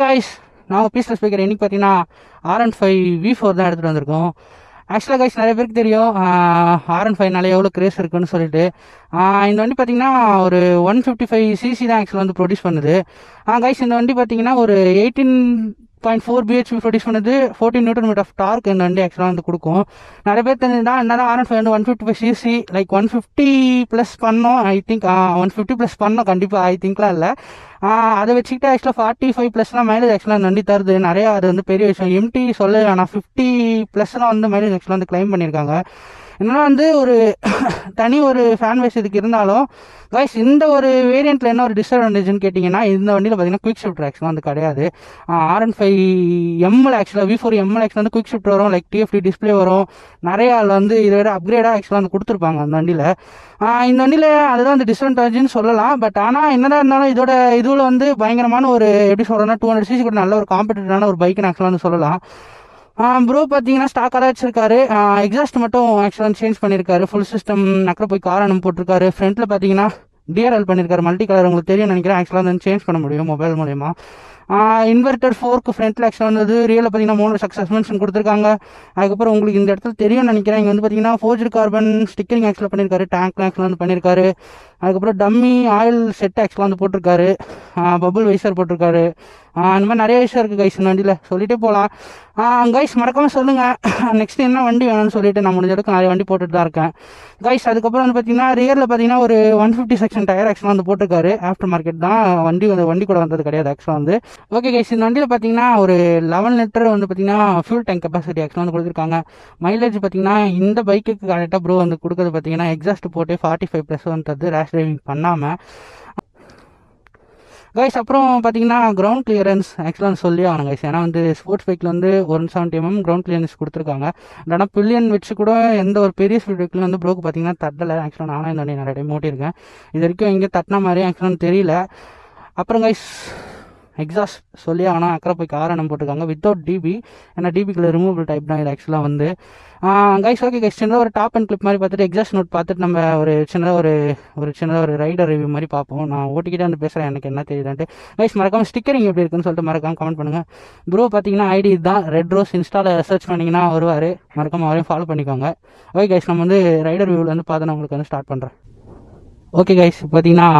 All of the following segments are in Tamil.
கைஸ் நாங்கள் பீஸ்ல ஸ்பீக்கர் இன்னைக்கு பார்த்தீங்கன்னா R15V4 தான் எடுத்துகிட்டு வந்திருக்கோம். ஆக்சுவலாக கைஸ் நிறைய பேருக்கு தெரியும் R15 எவ்வளோ கிரேஸ் இருக்குன்னு சொல்லிட்டு. இந்த வண்டி பார்த்தீங்கன்னா ஒரு 155cc தான் ஆக்சுவலாக வந்து ப்ரொடியூஸ் பண்ணுது. கைஸ் இந்த வண்டி பார்த்தீங்கன்னா ஒரு 18.4 bhp ப்ரொடியூஸ் பண்ணுது. 14 Nm ஆஃப் டார்க் இந்த வண்டி ஆக்சுவலாக வந்து கொடுக்கும். நிறைய பேர் தெரிஞ்சுன்னா என்னதான் R15 வந்து 155cc லைக் 150 ப்ளஸ் பண்ணோம். ஐ திங்க் 150 ப்ளஸ் பண்ணோம் கண்டிப்பாக. ஐ திங்க்லாம் இல்லை. அதை வச்சுக்கிட்டு ஆக்சுவலாக 45 ப்ளஸ்லாம் மைலேஜ் ஆக்சுவலாக வண்டி தருது நிறையா. அது வந்து பெரிய விஷயம். எம்டி சொல்ல ஆனால் 50 ப்ளஸ்லாம் வந்து மைலேஜ் ஆக்சுவலாக வந்து கிளைம் பண்ணியிருக்காங்க. என்னன்னா வந்து ஒரு தனி ஒரு ஃபேன் பேஸ் இதுக்கு இருந்தாலும் கைஸ் இந்த ஒரு வேரியண்ட்டில் என்ன ஒரு டிஸ்அட்வான்டேஜ்னு கேட்டிங்கன்னா, இந்த வண்டியில் பார்த்தீங்கன்னா குயிக் ஷிஃப்ட் ஆக்சுவலாக வந்து கிடையாது. R15 ஆக்சுவலாக V4 ஆக்சுவலாக வந்து குயிக் ஷிஃப்ட் வரும், லைக் TFT டிஸ்பிளே வரும். நிறையா அதில் வந்து இதை விட அப்கிரேடாக ஆக்சுவலாக வந்து கொடுத்துருப்பாங்க அந்த வண்டியில். இந்த வண்டியில் அதுதான் வந்து டிஸ்அட்வான்டேஜ்னு சொல்லலாம். பட் ஆனால் என்னதான் இருந்தாலும் இதில் வந்து பயங்கரமான ஒரு எப்படி சொல்கிறேன்னா 200cc கூட நல்ல ஒரு காம்படிட்டிவான ஒரு பைக்குன்னு ஆக்சுவலாக வந்து சொல்லலாம். ப்ரோ பார்த்தீங்கன்னா ஸ்டாக்காக தான் வச்சிருக்காரு. எக்ஸாஸ்ட் மட்டும் ஆக்சுவலாக சேஞ்ச் பண்ணியிருக்காரு. ஃபுல் சிஸ்டம் நக்கரை போய் காரணம் போட்டிருக்காரு. ஃப்ரண்ட்டில் பார்த்தீங்கன்னா DRL பண்ணியிருக்காரு. மல்டி கலர் உங்களுக்கு தெரியும் நினைக்கிறேன். ஆக்சுவலாக வந்து சேஞ்ச் பண்ண முடியும் மொபைல் மூலயமா. இன்வெர்டர் 4க்கு ஃப்ரண்ட்டில் ஆக்சுவலாக வந்து ரியலில் பார்த்தீங்கன்னா 3 சஸ்பென்ஷன் கொடுத்துருக்காங்க. அதுக்கப்புறம் உங்களுக்கு இந்த இடத்துல தெரியும் நினைக்கிறேன். இங்கே வந்து பார்த்தீங்கன்னா ஃபோர்ஜ்டு கார்பன் ஸ்டிக்கரிங் ஆக்சுவலாக பண்ணியிருக்காரு. டேங்க்லாம் ஆக்சுவலாக வந்து பண்ணியிருக்காரு. அதுக்கப்புறம் டம்மி ஆயில் செட் ஆக்சுவலாக வந்து போட்டிருக்காரு. பபுள் வைசர் போட்டிருக்காரு. இந்த மாதிரி நிறைய விஷயம் இருக்குது கைஸ் இந்த வண்டியில் சொல்லிகிட்டே போகலாம். கைஸ் மறக்காமல் சொல்லுங்கள் நெக்ஸ்ட் என்ன வண்டி வேணும்னு சொல்லிட்டு நான் முடிஞ்ச அளவுக்கு நிறைய வண்டி போட்டுட்டு தான் இருக்கேன் கைஸ். அதுக்கப்புறம் வந்து பார்த்தீங்கன்னா ரியரில் பார்த்தீங்கன்னா ஒரு 150 செக்ஷன் டயர் ஆக்சுவலாக வந்து போட்டிருக்காரு. ஆஃப்டர் மார்க்கெட் தான் வண்டி கூட வந்தது கிடையாது ஆக்சுவலாக வந்து. ஓகே கைஸ் இந்த வண்டியில் பார்த்தீங்கன்னா ஒரு 11 லிட்டர் வந்து பார்த்தீங்கன்னா ஃபியூல் டேங்க் கெப்பாசிட்டி ஆக்சுவலாக வந்து கொடுத்துருக்காங்க. மைலேஜ் பார்த்தீங்கன்னா இந்த பைக்குக்கு கரெக்டாக ப்ரோ வந்து கொடுக்குறது பார்த்தீங்கன்னா எக்ஸாஸ்ட் போட்டு 45 ப்ளஸ் வந்து ரேஷ் டிரைவிங் பண்ணாமல் கைஸ். அப்புறம் பார்த்தீங்கன்னா கிரவுண்ட் கிளியரன்ஸ் ஆக்சுவலாக சொல்லி ஆகணும் கைஸ். ஏன்னா வந்து ஸ்போர்ட்ஸ் பைக்கில் வந்து 170 mm கிரவுண்ட் கிளியரன்ஸ் கொடுத்துருக்காங்க. ஆனால் பில்லியன் வச்சு கூட எந்த ஒரு பெரிய ஸ்பீட் பைக்கில் வந்து ப்ரோக்கு பார்த்தீங்கன்னா தட்டலை. ஆக்சுவலாக நானும் இந்த வண்டி நிறைய டைம் ஓட்டியிருக்கேன். இது வரைக்கும் எங்கே தட்டின மாதிரி ஆக்சுவலாக தெரியல. அப்புறம் கைஸ் எக்ஸாஸ்ட் சொல்லி ஆனால் அக்கறை போய் காரணம் போட்டிருக்காங்க வித்தவுட் டிபி. ஏன்னா டிபிக்குள்ள ரிமூவபிள் டைப் தான் இது ஆக்சுவலாக வந்து. கைஸ் ஓகே கைஸ் சின்னதாக ஒரு டாப் அண்ட் கிளிப் மாதிரி பார்த்துட்டு எக்ஸாஸ்ட் நோட் பார்த்துட்டு நம்ம ஒரு சின்னதாக ஒரு ரைடர் ரிவ்யூ மாதிரி பார்ப்போம். நான் ஓட்டிக்கிட்டே வந்து பேசுகிறேன் எனக்கு என்ன தெரியுதுன்ட்டு. கைஸ் மறக்காமல் ஸ்டிக்கரிங் எப்படி இருக்குன்னு சொல்லிட்டு மறக்காமல் கமெண்ட் பண்ணுங்கள். ப்ரோ பார்த்தீங்கன்னா ஐடி இதுதான் ரெட் ரோஸ். இன்ஸ்டாவில் சர்ச் பண்ணிங்கன்னா வருவார். மறக்காமல் அவரையும் ஃபாலோ பண்ணிக்கோங்க. ஓகே கைஸ் நம்ம வந்து ரைடர் ரிவ்யூவில் வந்து பார்த்து நான் உங்களுக்கு வந்து ஸ்டார்ட் பண்ணுறேன். ஓகே கைஸ் பார்த்தீங்கன்னா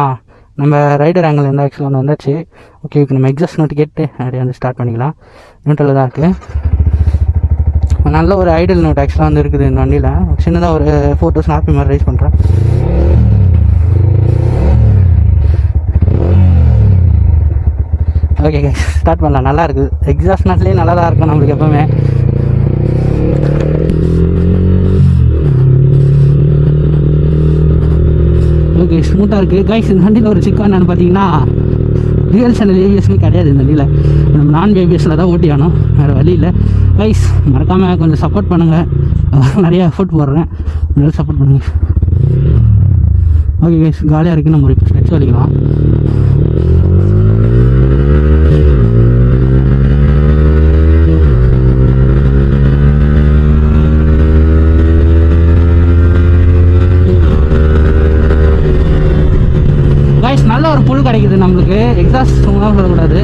நம்ம ரைடர் ஆங்கிள் வந்து ஆக்சுவலாக வந்து வந்தாச்சு. ஓகே இப்போ நம்ம எக்ஸாஸ்ட் நோட்டு கேட்டு அப்படியே வந்து ஸ்டார்ட் பண்ணிக்கலாம். நியூட்ரலில் தான் இருக்குது. நல்ல ஒரு ஐடல் நோட் ஆக்சுவலாக வந்து இருக்குது இந்த வண்டியில். சின்னதாக ஒரு ஃபோட்டோஸ் ஹாப்பி மாதிரி ரைஸ் பண்ணுறேன். ஓகே கைஸ் ஸ்டார்ட் பண்ணலாம். நல்லா இருக்குது. எக்ஸாஸ்ட் நாட்லேயே நல்லா தான் இருக்கும் நம்மளுக்கு எப்போவுமே. ஓகே ஸ்மூத்தாக இருக்குது கைஸ். இந்த வண்டியில் ஒரு சிக்கன் என்னென்னு பார்த்தீங்கன்னா ரியல் சேனல் ஏபிஎஸ்மே கிடையாது இந்த வண்டியில். நம்ம நான் ஏபிஎஸ்சில் தான் ஓட்டி ஆனோம், வேறு வழி இல்லை கைஸ். மறக்காமல் கொஞ்சம் சப்போர்ட் பண்ணுங்கள். நிறையா எஃபோர்ட் போடுறேன், நல்லா சப்போர்ட் பண்ணுங்கள். ஓகே கைஸ் காலியாக இருக்குது. நம்ம ஒரு ஸ்ட்ரெச் வலிக்கலாம். நல்ல ஒரு புல் கிடைக்குது நம்மளுக்கு. எக்ஸாஸ்ட் சும்மா சொல்லக்கூடாது.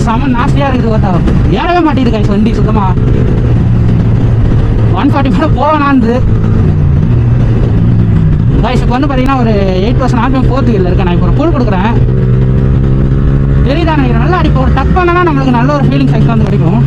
செம நாஸ்தியாக இருக்குது. பார்த்தா ஏறவே மாட்டேங்குது கைஸ் வண்டி சுத்தமாக. 140 மேலே போவேனாந்து கைஸ். இப்போ வந்து பார்த்தீங்கன்னா ஒரு 8% RPM 4th கீழே இருக்கேன். நான் இப்போ ஒரு புல் கொடுக்குறேன் தெரியுதா நினைக்கிறேன். நல்லா அடிப்போம். ஒரு டக் பண்ணனா நம்மளுக்கு நல்ல ஒரு ஃபீலிங் சைஸ் வந்து கிடைக்கும்.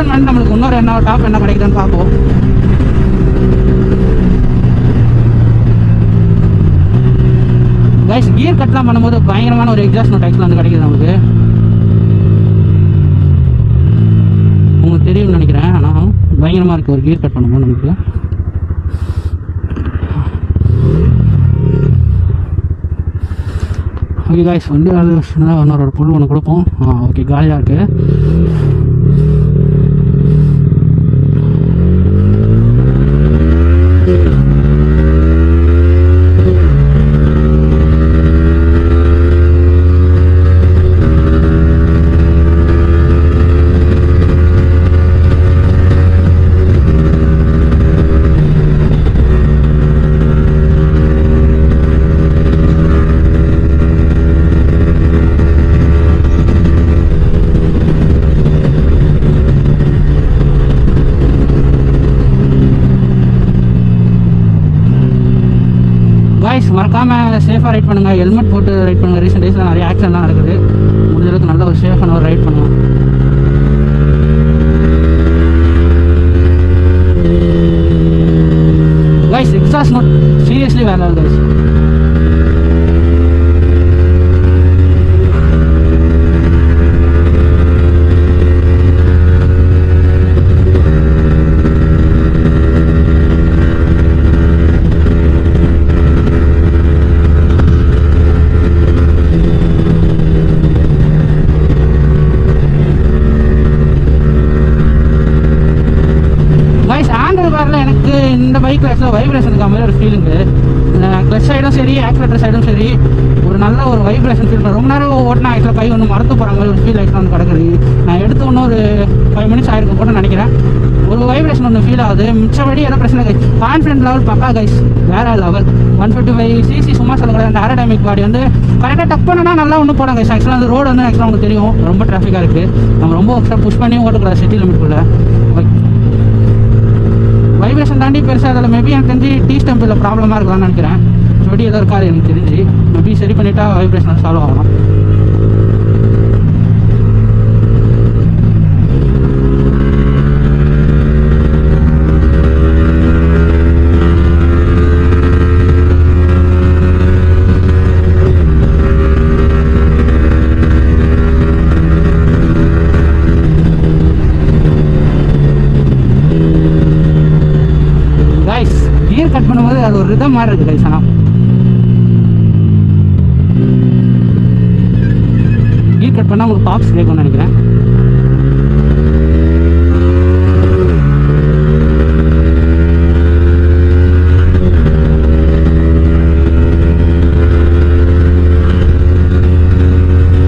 கண்டென்ட்மெண்ட் நம்மளுக்கு இன்னொரு என்ன டாப் என்ன கிடைக்குதுன்னு பார்ப்போம். கைஸ் கியர் கட்லாம் பண்ணும்போது பயங்கரமான ஒரு எக்ஸாஸ்ட் நோட் ஆக்சுவலாக வந்து கிடைக்குது நமக்கு. உங்களுக்கு தெரியும்னு நினைக்கிறேன். ஆனால் பயங்கரமாக இருக்குது ஒரு கியர் கட் பண்ணும்போது நமக்கு. ஓகே கைஸ் வந்து அது இன்னொரு புல் ஒன்று கொடுப்போம். ஓகே காலியாக இருக்குது. மறக்காமல் சேஃபாக ரைட் பண்ணுங்கள். ஹெல்மெட் போட்டு ரைட் பண்ணுங்கள். ரீசெண்ட் டேஸில் நிறைய ஆக்சிடென்ட்லாம் நடக்குது. முடிஞ்சளவுக்கு நல்ல ஒரு சேஃபான ஒரு ரைட் பண்ணுவோம். கைஸ் எக்ஸாஸ்ட் நோட் சீரியஸ்லி வேலை இல்லை கைஸ். எனக்கு இந்த பைக்கில் ஆக்சுவலாக வைப்ரேஷன் இருக்க மாதிரி ஒரு ஃபீலிங்கு. கிளச் சைடும் சரி ஆக்சிலேட்டர் சைடும் சரி ஒரு நல்ல ஒரு வைப்ரேஷன் ஃபீல் பண்ண. ரொம்ப நேரம் ஓட்டினா ஆக்சுவலாக கை ஒன்று மறந்து போகிற மாதிரி ஒரு ஃபீல் ஆக்சுவலாக வந்து கிடக்குது. நான் எடுத்து ஒன்று ஒரு 5 minutes ஆகிருக்கும் கூட நினைக்கிறேன். ஒரு வைப்ரேஷன் ஒன்று ஃபீல் ஆகுது. மிச்சபடி எதாவது பிரச்சனை கைஸ். கான்ஃபிடன்ட் லெவல் பக்கா கைஸ் வேறு லெவல். 155cc சும்மா சொல்லக்கூடாது. அந்த ஏரோடைமிக் பாடி வந்து கரெக்டாக டக் பண்ணனா நல்லா ஒன்று போடும் கைஸ். ஆக்சுவலாக அந்த ரோடு வந்து ஆக்சுவலாக உங்களுக்கு தெரியும் ரொம்ப டிராஃபிக்காக இருக்குது. நம்ம ரொம்ப எக்ஸ்ட்ரா புஷ் பண்ணி ஓட்டக்கூடாது சிட்டி லிமிட்குள்ளே. வைப்ரேஷன் தாண்டி பெருசாக அதில் மேபி எனக்கு தெரிஞ்சு டீ ஸ்டம்பில் ப்ராப்ளமாக இருக்கலாம்னு நினைக்கிறேன். செடி எதாவது இருக்காது எனக்கு தெரிஞ்சு. மேபி சரி பண்ணிட்டா வைப்ரேஷன் சால்வ் ஆகலாம். கியர் கட் பண்ணும்போது அது ஒரு ரிதம் மாதிரி இருக்குது கைஸ். ஆனால் கியர் கட் பண்ணால் உங்களுக்கு பாப்ஸ் கேட்கும்னு நினைக்கிறேன்.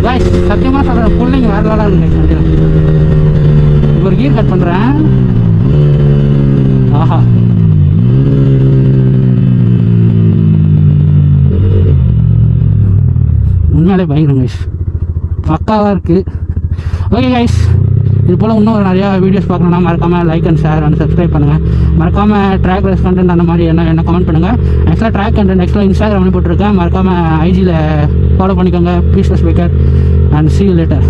கைஸ் சத்தியமாக சொல்கிற பிள்ளைங்க வேறு லெவலாக இருக்குது கைஸ். இப்போ ஒரு கியர் கட் பண்ணுறேன். ஆஹா உண்மையாலே பயங்கரம் கைஸ். பக்காவாக இருக்குது. ஓகே கைஸ் இது போல் இன்னும் நிறையா வீடியோஸ் பார்க்கணுன்னா மறக்காமல் like and share and subscribe பண்ணுங்கள். மறக்காமல் ட்ராக் ரேஸ் கண்டென்ட் அந்த மாதிரி என்ன கமெண்ட் பண்ணுங்கள். ஆக்சுவலாக ட்ராக் கண்டென்ட் ஆக்சுவலாக இன்ஸ்டாகிராமில் போட்டிருக்கேன். மறக்காமல் ஐஜியில் ஃபாலோ பண்ணிக்கோங்க. Peaceless biker and see you later.